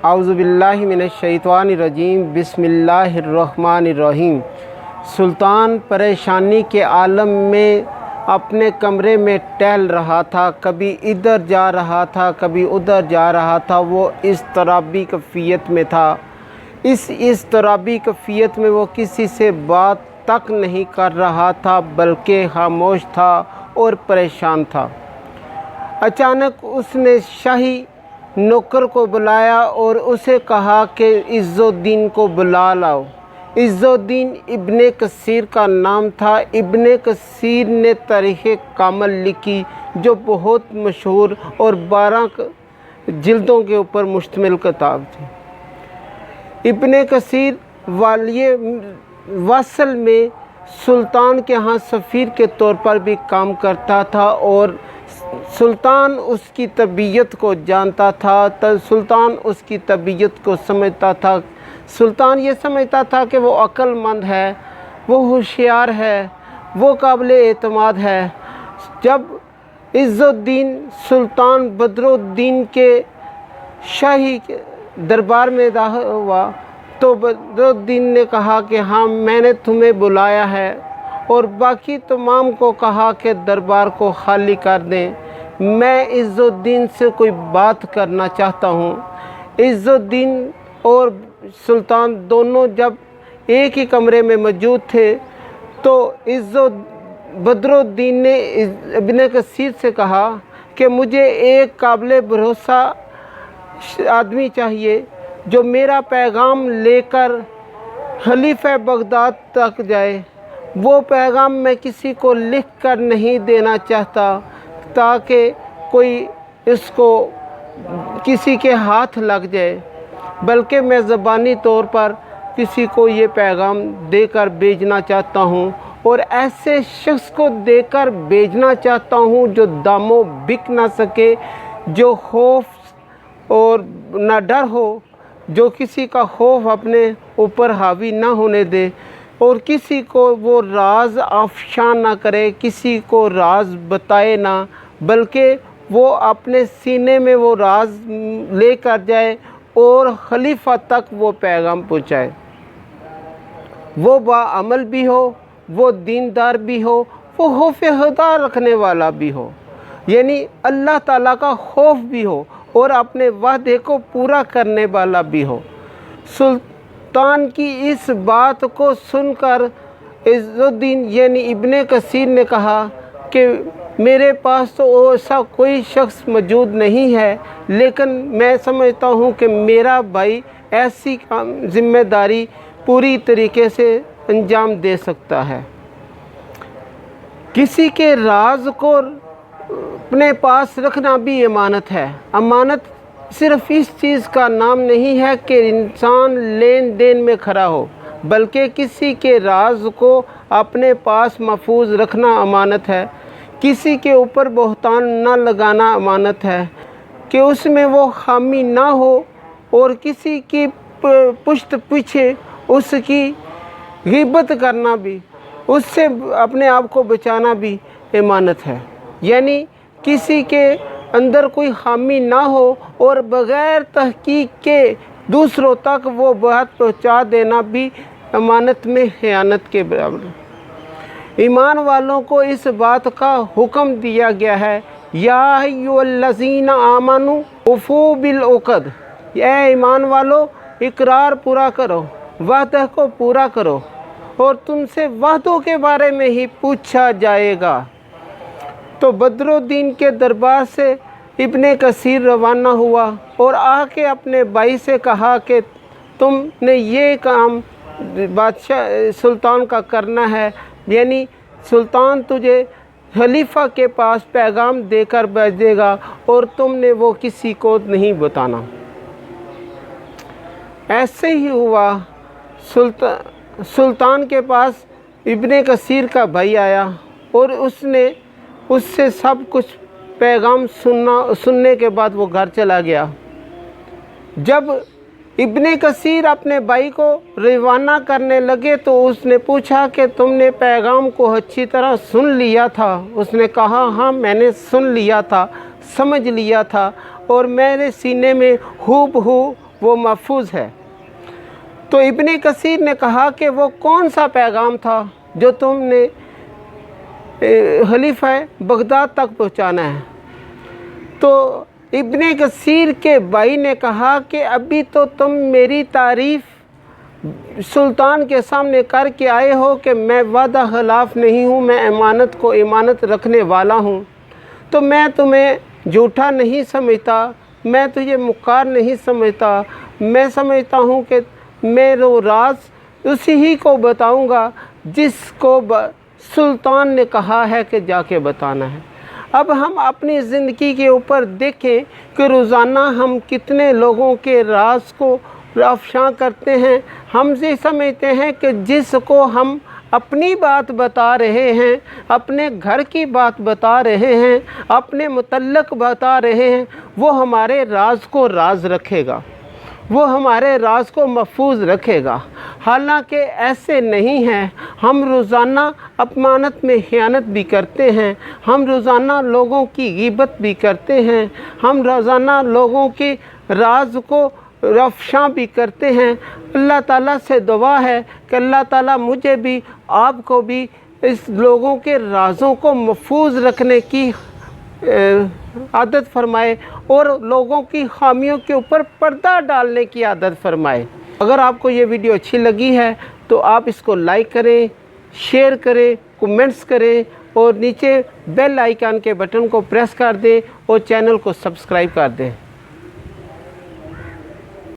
اعوذ باللہ من الشیطان الرجیم بسم اللہ الرحمن الرحیم۔ سلطان پریشانی کے عالم میں اپنے کمرے میں ٹہل رہا تھا، کبھی ادھر جا رہا تھا کبھی ادھر جا رہا تھا۔ وہ اضطرابی کیفیت میں تھا۔ اس اضطرابی کیفیت میں وہ کسی سے بات تک نہیں کر رہا تھا بلکہ خاموش تھا اور پریشان تھا۔ اچانک اس نے شاہی نوکر کو بلایا اور اسے کہا کہ عز الدین کو بلا لاؤ۔ عز الدین ابن کثیر کا نام تھا۔ ابن کثیر نے تاریخ کامل لکھی جو بہت مشہور اور 12 جلدوں کے اوپر مشتمل کتاب تھی۔ ابن کثیر والی وصل میں سلطان کے ہاں سفیر کے طور پر بھی کام کرتا تھا اور سلطان اس کی طبیعت کو جانتا تھا، سلطان اس کی طبیعت کو سمجھتا تھا۔ سلطان یہ سمجھتا تھا کہ وہ عقل مند ہے، وہ ہوشیار ہے، وہ قابل اعتماد ہے۔ جب عز الدین سلطان بدر الدین کے شاہی دربار میں داخل ہوا تو بدر الدین نے کہا کہ ہاں میں نے تمہیں بلایا ہے، اور باقی تمام کو کہا کہ دربار کو خالی کر دیں، میں عز الدین سے کوئی بات کرنا چاہتا ہوں۔ عز الدین اور سلطان دونوں جب ایک ہی کمرے میں موجود تھے تو بدر الدین نے ابن کثیر سے کہا کہ مجھے ایک قابل بھروسہ آدمی چاہیے جو میرا پیغام لے کر خلیفہ بغداد تک جائے۔ وہ پیغام میں کسی کو لکھ کر نہیں دینا چاہتا تاکہ کوئی اس کو کسی کے ہاتھ لگ جائے، بلکہ میں زبانی طور پر کسی کو یہ پیغام دے کر بھیجنا چاہتا ہوں، اور ایسے شخص کو دے کر بھیجنا چاہتا ہوں جو دام و بک نہ سکے، جو خوف اور نہ ڈر ہو، جو کسی کا خوف اپنے اوپر حاوی نہ ہونے دے، اور کسی کو وہ راز افشاں نہ کرے، کسی کو راز بتائے نہ، بلکہ وہ اپنے سینے میں وہ راز لے کر جائے اور خلیفہ تک وہ پیغام پہنچائے۔ وہ باعمل بھی ہو، وہ دیندار بھی ہو، وہ خوف خدا رکھنے والا بھی ہو، یعنی اللہ تعالیٰ کا خوف بھی ہو اور اپنے وعدے کو پورا کرنے والا بھی ہو۔ سلطان کی اس بات کو سن کر عز الدین یعنی ابن کثیر نے کہا کہ میرے پاس تو ایسا کوئی شخص موجود نہیں ہے، لیکن میں سمجھتا ہوں کہ میرا بھائی ایسی ذمہ داری پوری طریقے سے انجام دے سکتا ہے۔ کسی کے راز کو اپنے پاس رکھنا بھی امانت ہے۔ امانت صرف اس چیز کا نام نہیں ہے کہ انسان لین دین میں کھڑا ہو، بلکہ کسی کے راز کو اپنے پاس محفوظ رکھنا امانت ہے۔ کسی کے اوپر بہتان نہ لگانا امانت ہے کہ اس میں وہ خامی نہ ہو، اور کسی کی پشت پیچھے اس کی غیبت کرنا بھی، اس سے اپنے آپ کو بچانا بھی امانت ہے۔ یعنی کسی کے اندر کوئی خامی نہ ہو اور بغیر تحقیق کے دوسروں تک وہ بات پہنچا دینا بھی امانت میں خیانت کے برابر ہے۔ ایمان والوں کو اس بات کا حکم دیا گیا ہے، یا ایھا الذین آمنوا اوفوا بالعقد، اے ایمان والو اقرار پورا کرو، وعدہ کو پورا کرو، اور تم سے وعدوں کے بارے میں ہی پوچھا جائے گا۔ تو بدر الدین کے دربار سے ابن کثیر روانہ ہوا اور آ کے اپنے بھائی سے کہا کہ تم نے یہ کام بادشاہ سلطان کا کرنا ہے، یعنی سلطان تجھے خلیفہ کے پاس پیغام دے کر بھیجے گا اور تم نے وہ کسی کو نہیں بتانا۔ ایسے ہی ہوا۔ سلطان کے پاس ابن کثیر کا بھائی آیا اور اس نے اس سے سب کچھ پیغام سننے کے بعد وہ گھر چلا گیا۔ جب ابن کثیر اپنے بھائی کو روانہ کرنے لگے تو اس نے پوچھا کہ تم نے پیغام کو اچھی طرح سن لیا تھا؟ اس نے کہا ہاں میں نے سن لیا تھا، سمجھ لیا تھا، اور میرے سینے میں ہو بہو وہ محفوظ ہے۔ تو ابن کثیر نے کہا کہ وہ کون سا پیغام تھا جو تم نے خلیفہ بغداد تک پہنچانا ہے؟ تو ابن کثیر کے بھائی نے کہا کہ ابھی تو تم میری تعریف سلطان کے سامنے کر کے آئے ہو کہ میں وعدہ خلاف نہیں ہوں، میں امانت کو امانت رکھنے والا ہوں، تو میں تمہیں جھوٹا نہیں سمجھتا، میں تجھے مکار نہیں سمجھتا، میں سمجھتا ہوں کہ میں وہ راز اسی ہی کو بتاؤں گا جس کو سلطان نے کہا ہے کہ جا کے بتانا ہے۔ اب ہم اپنی زندگی کے اوپر دیکھیں کہ روزانہ ہم کتنے لوگوں کے راز کو افشاں کرتے ہیں۔ ہم یہ سمجھتے ہیں کہ جس کو ہم اپنی بات بتا رہے ہیں، اپنے گھر کی بات بتا رہے ہیں، اپنے متعلق بتا رہے ہیں، وہ ہمارے راز کو راز رکھے گا، وہ ہمارے راز کو محفوظ رکھے گا، حالانکہ ایسے نہیں ہے۔ ہم روزانہ امانت میں خیانت بھی کرتے ہیں، ہم روزانہ لوگوں کی غیبت بھی کرتے ہیں، ہم روزانہ لوگوں کے راز کو افشاں بھی کرتے ہیں۔ اللہ تعالیٰ سے دعا ہے کہ اللہ تعالیٰ مجھے بھی آپ کو بھی اس لوگوں کے رازوں کو محفوظ رکھنے کی عادت فرمائے اور لوگوں کی خامیوں کے اوپر پردہ ڈالنے کی عادت فرمائے۔ اگر آپ کو یہ ویڈیو اچھی لگی ہے تو آپ اس کو لائک کریں، شیئر کریں، کومنٹس کریں اور نیچے بیل آئیکن کے بٹن کو پریس کر دیں اور چینل کو سبسکرائب کر دیں۔